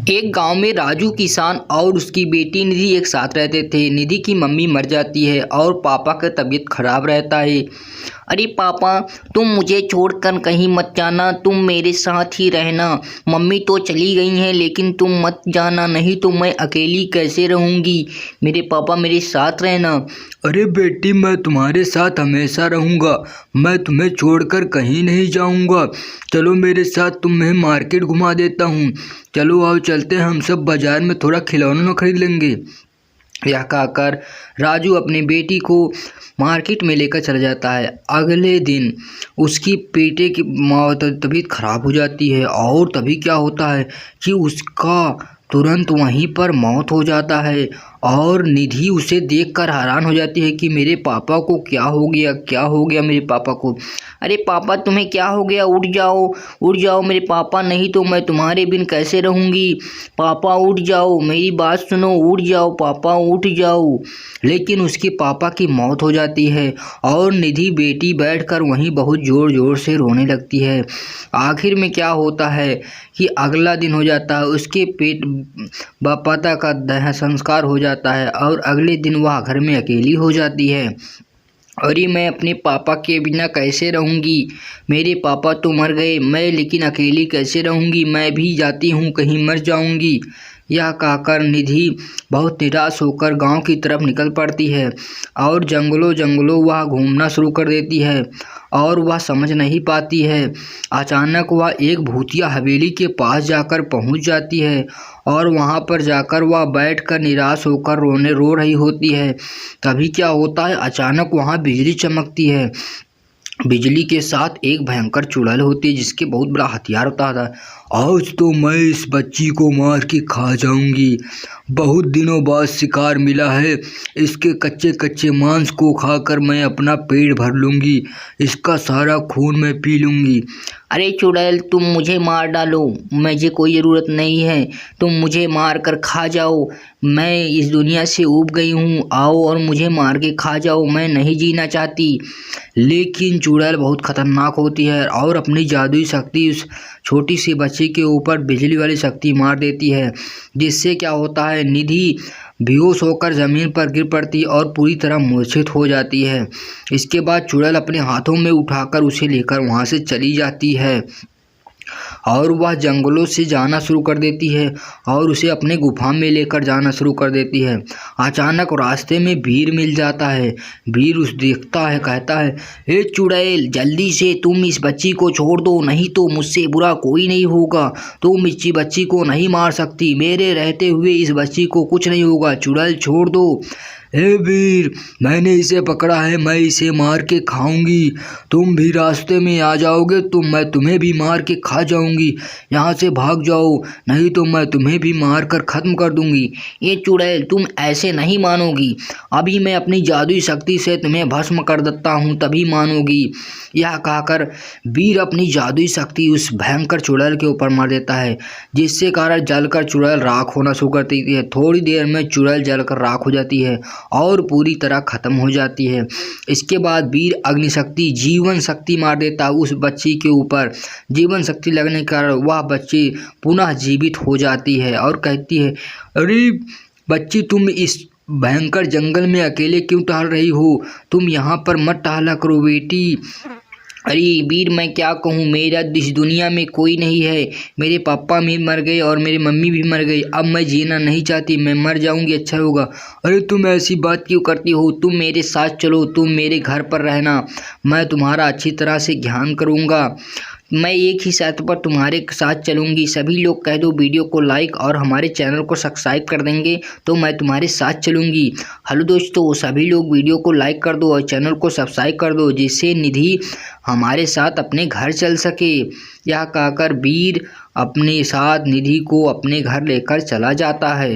एक गांव में राजू किसान और उसकी बेटी निधि एक साथ रहते थे। निधि की मम्मी मर जाती है और पापा का तबीयत खराब रहता है। अरे पापा, तुम मुझे छोड़कर कहीं मत जाना, तुम मेरे साथ ही रहना। मम्मी तो चली गई हैं लेकिन तुम मत जाना, नहीं तो मैं अकेली कैसे रहूँगी। मेरे पापा मेरे साथ रहना। अरे बेटी, मैं तुम्हारे साथ हमेशा रहूँगा। मैं तुम्हें छोड़कर कहीं नहीं जाऊँगा। चलो मेरे साथ, तुम्हें मार्केट घुमा देता हूँ। चलो आओ, चलते हैं हम सब बाजार में, थोड़ा खिलौना खरीद लेंगे। यह कहकर राजू अपनी बेटी को मार्केट में लेकर चला जाता है। अगले दिन उसकी बेटे की तबीयत खराब हो जाती है और तभी क्या होता है कि उसका तुरंत वहीं पर मौत हो जाता है। और निधि उसे देखकर हैरान हो जाती है कि मेरे पापा को क्या हो गया, क्या हो गया मेरे पापा को। अरे पापा, तुम्हें क्या हो गया? उठ जाओ, उठ जाओ मेरे पापा, नहीं तो मैं तुम्हारे बिन कैसे रहूँगी। पापा उठ जाओ, मेरी बात सुनो, उठ जाओ पापा, उठ जाओ। लेकिन उसके पापा की मौत हो जाती है और निधि बेटी बैठकर वहीं बहुत ज़ोर ज़ोर से रोने लगती है। आखिर में क्या होता है कि अगला दिन हो जाता है, उसके पेट बापाता का दाह संस्कार हो जाता है और अगले दिन वह घर में अकेली हो जाती है। अरे मैं अपने पापा के बिना कैसे रहूँगी, मेरे पापा तो मर गए, मैं लेकिन अकेली कैसे रहूँगी, मैं भी जाती हूँ, कहीं मर जाऊँगी। यह कहकर निधि बहुत निराश होकर गांव की तरफ निकल पड़ती है और जंगलों जंगलों वह घूमना शुरू कर देती है और वह समझ नहीं पाती है। अचानक वह एक भूतिया हवेली के पास जाकर पहुंच जाती है और वहां पर जाकर वह बैठकर निराश होकर रो रही होती है। तभी क्या होता है, अचानक वहां बिजली चमकती है। बिजली के साथ एक भयंकर चुड़ैल होती है जिसके बहुत बड़ा हथियार होता था। आज तो मैं इस बच्ची को मार के खा जाऊंगी। बहुत दिनों बाद शिकार मिला है, इसके कच्चे कच्चे मांस को खाकर मैं अपना पेट भर लूंगी, इसका सारा खून मैं पी लूंगी। अरे चुड़ैल, तुम मुझे मार डालो, मुझे कोई ज़रूरत नहीं है, तुम मुझे मार कर खा जाओ। मैं इस दुनिया से ऊब गई हूँ, आओ और मुझे मार के खा जाओ, मैं नहीं जीना चाहती। लेकिन चुड़ैल बहुत खतरनाक होती है और अपनी जादुई शक्ति उस छोटी सी बच्ची के ऊपर बिजली वाली शक्ति मार देती है, जिससे क्या होता है, निधि बेहोश होकर ज़मीन पर गिर पड़ती और पूरी तरह मूर्छित हो जाती है। इसके बाद चुड़ैल अपने हाथों में उठाकर उसे लेकर वहाँ से चली जाती है और वह जंगलों से जाना शुरू कर देती है और उसे अपने गुफा में लेकर जाना शुरू कर देती है। अचानक रास्ते में वीर मिल जाता है। वीर उस देखता है, कहता है, हे चुड़ैल, जल्दी से तुम इस बच्ची को छोड़ दो, नहीं तो मुझसे बुरा कोई नहीं होगा। तुम इस बच्ची को नहीं मार सकती, मेरे रहते हुए इस बच्ची को कुछ नहीं होगा। चुड़ैल छोड़ दो। हे वीर, मैंने इसे पकड़ा है, मैं इसे मार के खाऊंगी। तुम भी रास्ते में आ जाओगे तो मैं तुम्हें भी मार के खा जाऊंगी। यहाँ से भाग जाओ, नहीं तो मैं तुम्हें भी मार कर ख़त्म कर दूंगी। ये चुड़ैल, तुम ऐसे नहीं मानोगी, अभी मैं अपनी जादुई शक्ति से तुम्हें भस्म कर देता हूँ, तभी मानोगी। यह कहकर वीर अपनी जादुई शक्ति उस भयंकर चुड़ैल के ऊपर मार देता है, जिससे कारण जलकर चुड़ैल राख होना शुरू कर देती है। थोड़ी देर में चुड़ैल जलकर राख हो जाती है और पूरी तरह खत्म हो जाती है। इसके बाद वीर अग्नि शक्ति, जीवन शक्ति मार देता है उस बच्ची के ऊपर। जीवन शक्ति लगने के कारण वह बच्ची पुनः जीवित हो जाती है और कहती है, अरे बच्ची, तुम इस भयंकर जंगल में अकेले क्यों टहल रही हो? तुम यहाँ पर मत टहला करो बेटी। अरे वीर, मैं क्या कहूँ, मेरा इस दुनिया में कोई नहीं है, मेरे पापा भी मर गए और मेरी मम्मी भी मर गई, अब मैं जीना नहीं चाहती, मैं मर जाऊंगी, अच्छा होगा। अरे तुम ऐसी बात क्यों करती हो? तुम मेरे साथ चलो, तुम मेरे घर पर रहना, मैं तुम्हारा अच्छी तरह से ध्यान करूँगा, मैं एक ही साथ पर तुम्हारे साथ चलूँगी। सभी लोग कह दो वीडियो को लाइक और हमारे चैनल को सब्सक्राइब कर देंगे तो मैं तुम्हारे साथ चलूँगी। हेलो दोस्तों, सभी लोग वीडियो को लाइक कर दो और चैनल को सब्सक्राइब कर दो, जिससे निधि हमारे साथ अपने घर चल सके। यह कहकर वीर अपने साथ निधि को अपने घर लेकर चला जाता है।